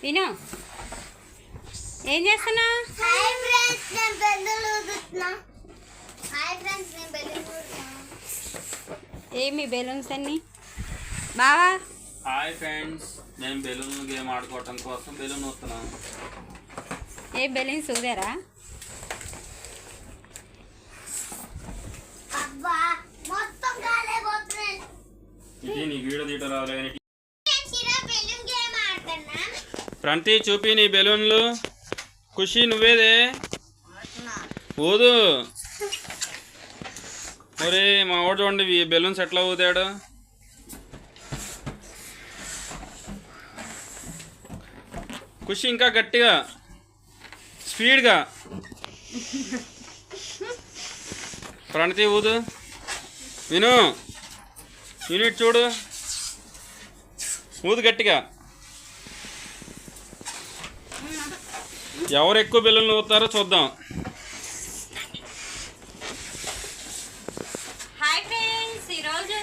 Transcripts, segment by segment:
విను ఏం చేస్తున్నా? ఏమి బెలూన్స్ అన్ని బావా? హాయ్ ఫ్రెండ్స్, నేను బెలూన్ గేమ్ ఆడుకోవటం కోసం బెలూన్ వస్తున్నాను. ఏ బెలూన్స్ ఊదారా? ఇది నీకు వీడియో తీయటం రావాలి. ప్రంతి చూపి నీ బెలూన్లు. ఖుషి నువ్వేదే ఊదు. ఒరే మా వాడు చూడండి ఈ బెలూన్స్ ఎట్లా ఊదాడు. ఖుషి ఇంకా గట్టిగా స్పీడ్గా. ప్రణతి ఊదు. విను యూనిట్ చూడు, ఊదు గట్టిగా. ఎవరు ఎక్కువ బెలూన్లు ఊతారో చూద్దాం. హాయ్ ఫ్రెండ్స్, ఈరోజు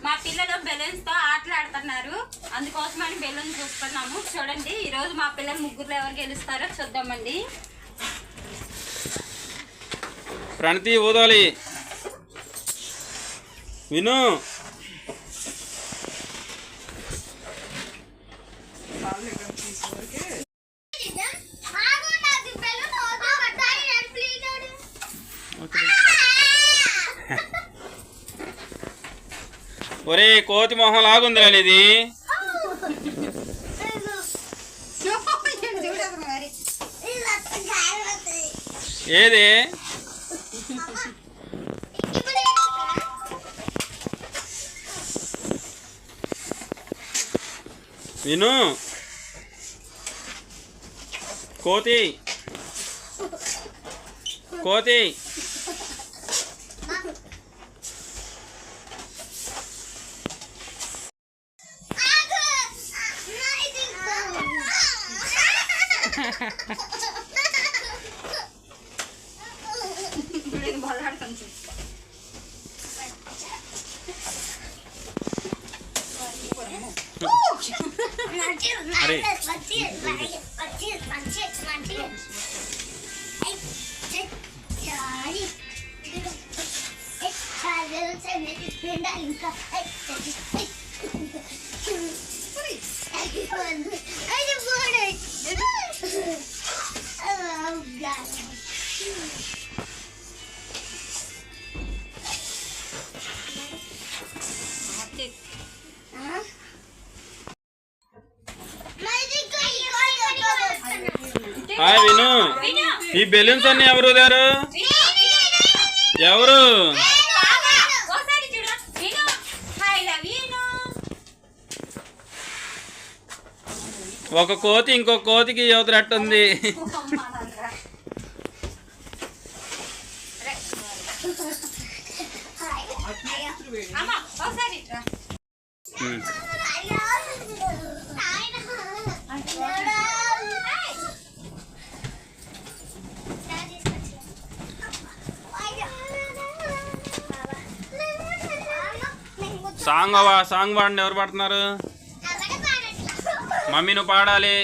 మా పిల్లలు బెలూన్స్తో ఆటలాడుతున్నారు. అందుకోసమని బెలూన్ చూస్తున్నాము. చూడండి ఈరోజు మా పిల్లలు ముగ్గురు ఎవరు గెలుస్తారో చూద్దామండి. ప్రణతి ఊదాలి. విను ఒరే కోతి మొహం లాగుంది ఇది. ఏది విను కోతి కోతి. అరే హాయ్ విను, ఈ బెలూన్స్ అన్ని ఎవరు ఊదారు? ఎవరు? ఒక కోతి ఇంకో కోతికి యువతరట్టుంది. సాంగ్ పాడండి. ఎవరు పాడుతున్నారు? మమ్మీ నువ్వు పాడాలి.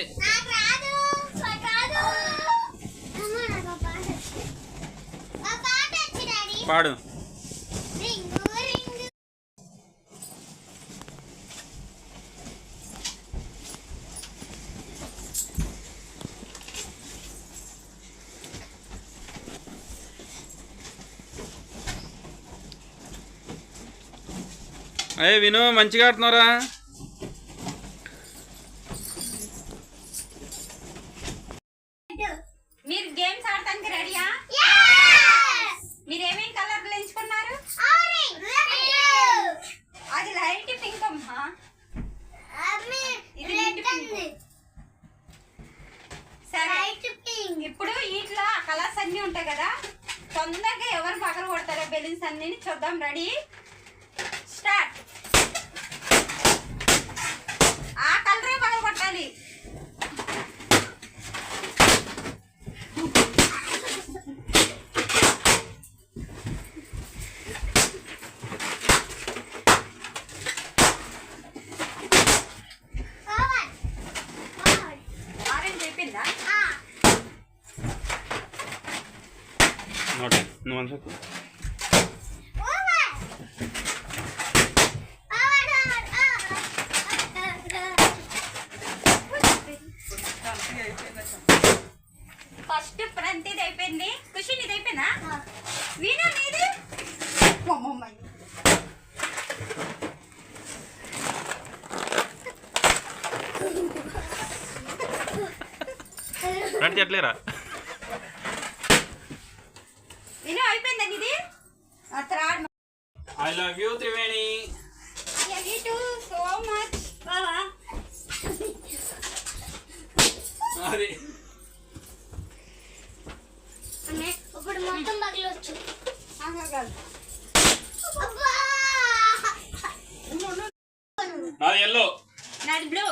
పాడు. అయ్యే విను, మంచిగా ఆడుతున్నారా? మీరు గేమ్స్ ఆడటానికి రెడీయా? మీరు ఏమేమి కలర్లు ఎంచుకున్నారు? అది లైట్ పింక్ అమ్మా. సరే, ఇప్పుడు ఇట్లా కలర్స్ అన్ని ఉంటాయి కదా, తొందరగా ఎవరు పగల కొడతారో బెలూన్స్ అన్ని చూద్దాం. Ready start. ఆ కలరే పగల కొట్టాలి. మనసుకు ఫస్ట్ ప్రంతిది అయిపోయింది. ఖుషి నీది అయిపోయిందా? వీణా నీది? రండి చెట్లేరా వీణా అయిపోయిందా నీది? Third. I love you Triveni. Love you to so much బావా. అది ఇప్పుడు మొత్తం పగిలొచ్చు. నాది ఎల్లో. నాది బ్లూ.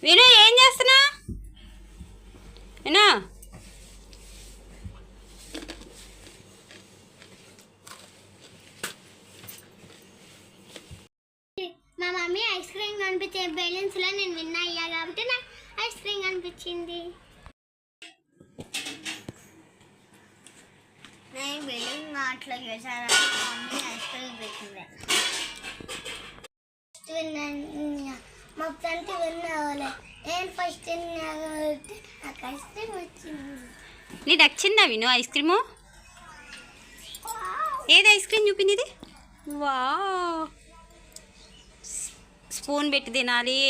విను ఏం చేస్తున్నా? విను మా మమ్మీ ఐస్ క్రీమ్ కనిపించే బెలూన్స్ లో నేను విన్ అయ్యా కాబట్టి నాకు ఐస్ క్రీమ్ కనిపించింది. నేను బెలూన్ మాటలో చేశాను, మమ్మీ ఐస్ క్రీమ్ పెట్టింది. మా ఫ్రెండ్ విన్ అవ్వలే, నేను ఫస్ట్ నాకు ఐస్ క్రీమ్ వచ్చింది. నీకు నచ్చిందా విను ఐస్ క్రీము? ఏది ఐస్ క్రీమ్ చూపింది? వా స్పూన్ పెట్టి తినాలి.